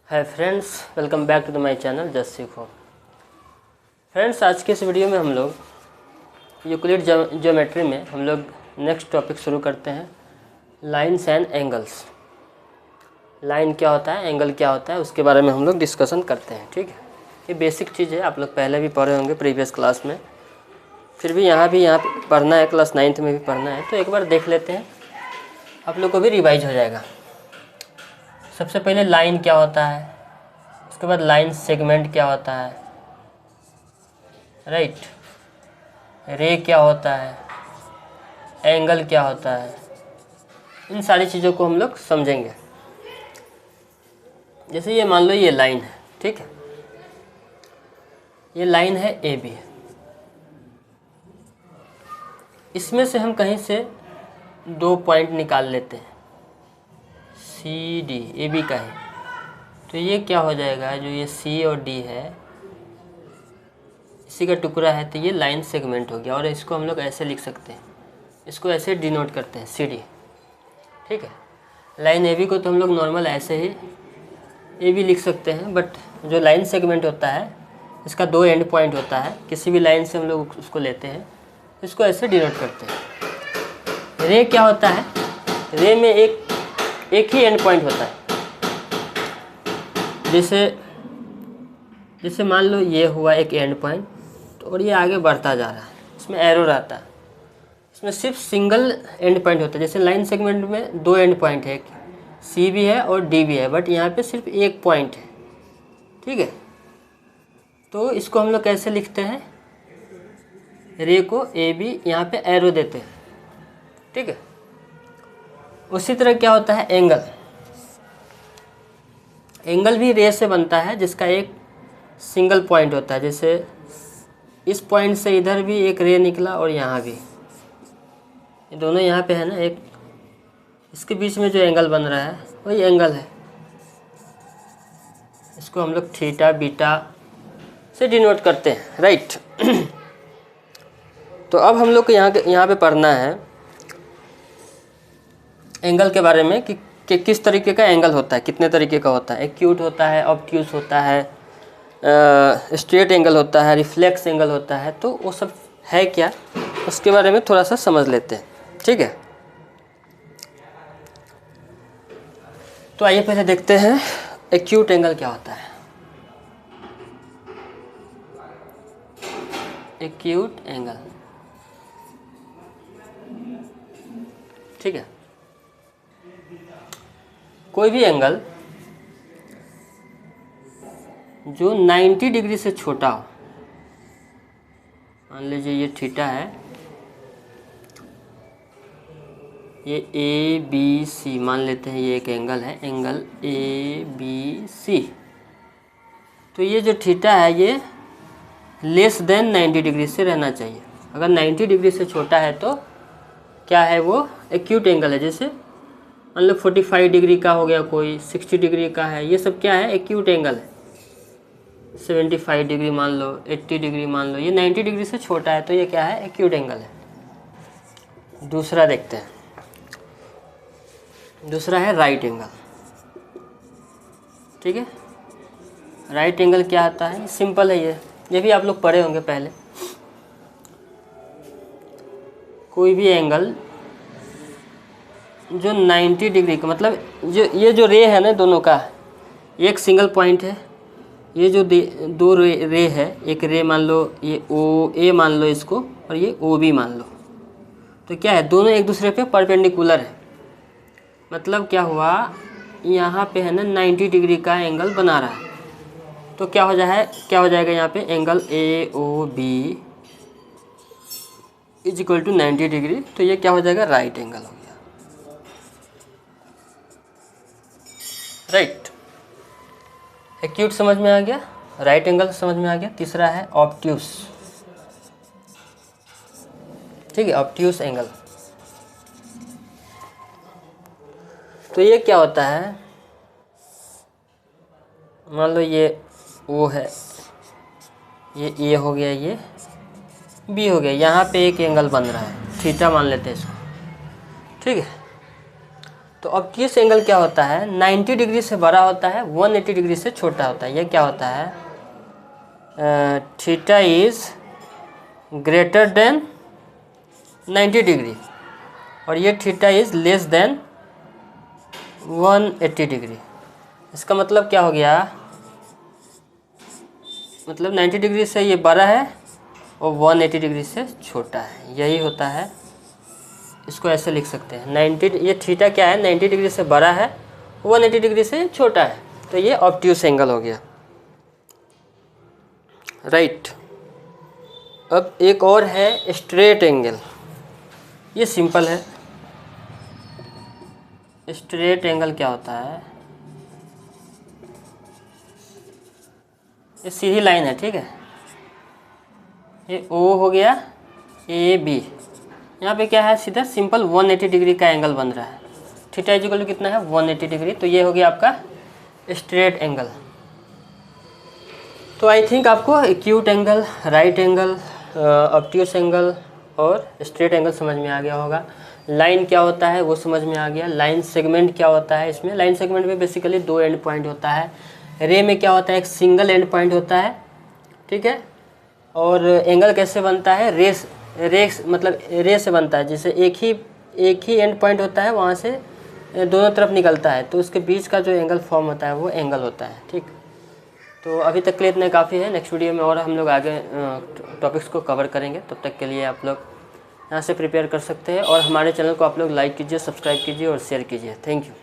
Hi friends, welcome back to the my channel just सीखो। Friends, आज के इस वीडियो में हम लोग यूक्लिड ज्योमेट्री में हम लोग नेक्स्ट टॉपिक शुरू करते हैं, लाइन्स एंड एंगल्स। लाइन क्या होता है, एंगल क्या होता है, उसके बारे में हम लोग डिस्कशन करते हैं। ठीक है, ये बेसिक चीज़ है, आप लोग पहले भी पढ़े होंगे प्रीवियस क्लास में, फिर भी यहाँ पे पढ़ना है, क्लास 9th में भी पढ़ना है, तो एक बार देख लेते हैं, आप लोग को भी रिवाइज हो जाएगा। सबसे पहले लाइन क्या होता है, उसके बाद लाइन सेगमेंट क्या होता है, राइट, रे क्या होता है, एंगल क्या होता है, इन सारी चीज़ों को हम लोग समझेंगे। जैसे ये मान लो ये लाइन है, ठीक है, ये लाइन है ए बी, इसमें से हम कहीं से दो पॉइंट निकाल लेते हैं, सी डी, ए बी का है, तो ये क्या हो जाएगा, जो ये सी और डी है इसी का टुकड़ा है, तो ये लाइन सेगमेंट हो गया। और इसको हम लोग ऐसे लिख सकते हैं, इसको ऐसे डिनोट करते हैं सी डी, ठीक है। लाइन ए बी को तो हम लोग नॉर्मल ऐसे ही ए बी लिख सकते हैं, बट जो लाइन सेगमेंट होता है इसका दो एंड पॉइंट होता है, किसी भी लाइन से हम लोग उसको लेते हैं, इसको ऐसे डिनोट करते हैं। रे क्या होता है, रे में एक ही एंड पॉइंट होता है। जैसे मान लो ये हुआ एक एंड पॉइंट, तो और ये आगे बढ़ता जा रहा है, इसमें एरो रहता है, इसमें सिर्फ सिंगल एंड पॉइंट होता है। जैसे लाइन सेगमेंट में दो एंड पॉइंट है, सी भी है और डी भी है, बट यहाँ पे सिर्फ एक पॉइंट है, ठीक है। तो इसको हम लोग कैसे लिखते हैं, रे को ए बी यहाँ पे एरो देते हैं, ठीक है। उसी तरह क्या होता है एंगल, एंगल भी रे से बनता है, जिसका एक सिंगल पॉइंट होता है। जैसे इस पॉइंट से इधर भी एक रे निकला और यहाँ भी, ये दोनों यहाँ पे है ना, एक इसके बीच में जो एंगल बन रहा है वही एंगल है। इसको हम लोग थीटा बीटा से डिनोट करते हैं, राइट। तो अब हम लोग को यहाँ पे पढ़ना है एंगल के बारे में कि किस तरीके का एंगल होता है, कितने तरीके का होता है। एक्यूट होता है, ऑब्ट्यूस होता है, स्ट्रेट एंगल होता है, रिफ्लेक्स एंगल होता है, तो वो सब है क्या, उसके बारे में थोड़ा सा समझ लेते हैं, ठीक है। तो आइए पहले देखते हैं एक्यूट एंगल क्या होता है। एक्यूट एंगल, ठीक है, कोई भी एंगल जो 90 डिग्री से छोटा हो, मान लीजिए ये थीटा है, ये ए बी सी मान लेते हैं, ये एक एंगल है, एंगल ए बी सी। तो ये जो थीटा है ये लेस देन 90 डिग्री से रहना चाहिए। अगर 90 डिग्री से छोटा है तो क्या है, वो एक्यूट एंगल है। जैसे मान लो 45 डिग्री का हो गया, कोई 60 डिग्री का है, ये सब क्या है, एक्यूट एंगल है। 75 डिग्री मान लो, 80 डिग्री मान लो, ये 90 डिग्री से छोटा है, तो ये क्या है, एक्यूट एंगल है। दूसरा देखते हैं, दूसरा है राइट एंगल, ठीक है। राइट एंगल क्या आता है, सिंपल है, ये भी आप लोग पढ़े होंगे पहले। कोई भी एंगल जो 90 डिग्री का, मतलब ये जो रे है ना दोनों का, एक सिंगल पॉइंट है, ये जो दो रे है, एक रे मान लो ये ओ ए मान लो इसको, और ये ओ बी मान लो, तो क्या है, दोनों एक दूसरे पे परपेंडिकुलर है। मतलब क्या हुआ, यहाँ पे है ना 90 डिग्री का एंगल बना रहा है, तो क्या हो जाएगा यहाँ पे angle A O B is equal to 90 degree, तो ये क्या हो जाएगा, राइट एंगल हो गया, राइट। एक्यूट समझ में आ गया, राइट एंगल समझ में आ गया। तीसरा है ऑब्ट्यूस, ठीक है, ऑब्ट्यूस एंगल। तो ये क्या होता है, मान लो ये ओ है, ये ए हो गया, ये बी हो गया, यहाँ पे एक एंगल बन रहा है, थीटा मान लेते हैं इसको, ठीक है। तो ऑब्ट्यूस एंगल क्या होता है, 90 डिग्री से बड़ा होता है, 180 डिग्री से छोटा होता है। ये क्या होता है, theta is greater than 90 degree और ये theta is less than 180 degree. इसका मतलब क्या हो गया, मतलब 90 डिग्री से ये बड़ा है और 180 डिग्री से छोटा है, यही होता है। इसको ऐसे लिख सकते हैं 90, ये थीटा क्या है, 90 डिग्री से बड़ा है, 180 डिग्री से छोटा है, तो ये ऑब्ट्यूस एंगल हो गया, राइट। अब एक और है स्ट्रेट एंगल, ये सिंपल है। स्ट्रेट एंगल क्या होता है, ये सीधी लाइन है, ठीक है, ये O हो गया, AB, यहाँ पे क्या है, सीधा सिंपल 180 डिग्री का एंगल बन रहा है। थीटा इक्वल टू कितना है, 180 डिग्री, तो ये हो गया आपका स्ट्रेट एंगल। तो आई थिंक आपको acute angle, right angle, obtuse angle और स्ट्रेट एंगल समझ में आ गया होगा। लाइन क्या होता है वो समझ में आ गया। लाइन सेगमेंट क्या होता है, इसमें लाइन सेगमेंट में बेसिकली 2 एंड पॉइंट होता है। रे में क्या होता है, एक सिंगल एंड पॉइंट होता है, ठीक है। और एंगल कैसे बनता है, रेस मतलब रे से बनता है, जैसे एक ही एंड पॉइंट होता है, वहाँ से दोनों तरफ निकलता है, तो उसके बीच का जो एंगल फॉर्म होता है वो एंगल होता है, ठीक। तो अभी तक के लिए इतना काफ़ी है। नेक्स्ट वीडियो में और हम लोग आगे टॉपिक्स को कवर करेंगे। तब तक के लिए आप लोग यहाँ से प्रिपेयर कर सकते हैं और हमारे चैनल को आप लोग लाइक कीजिए, सब्सक्राइब कीजिए और शेयर कीजिए। Thank you.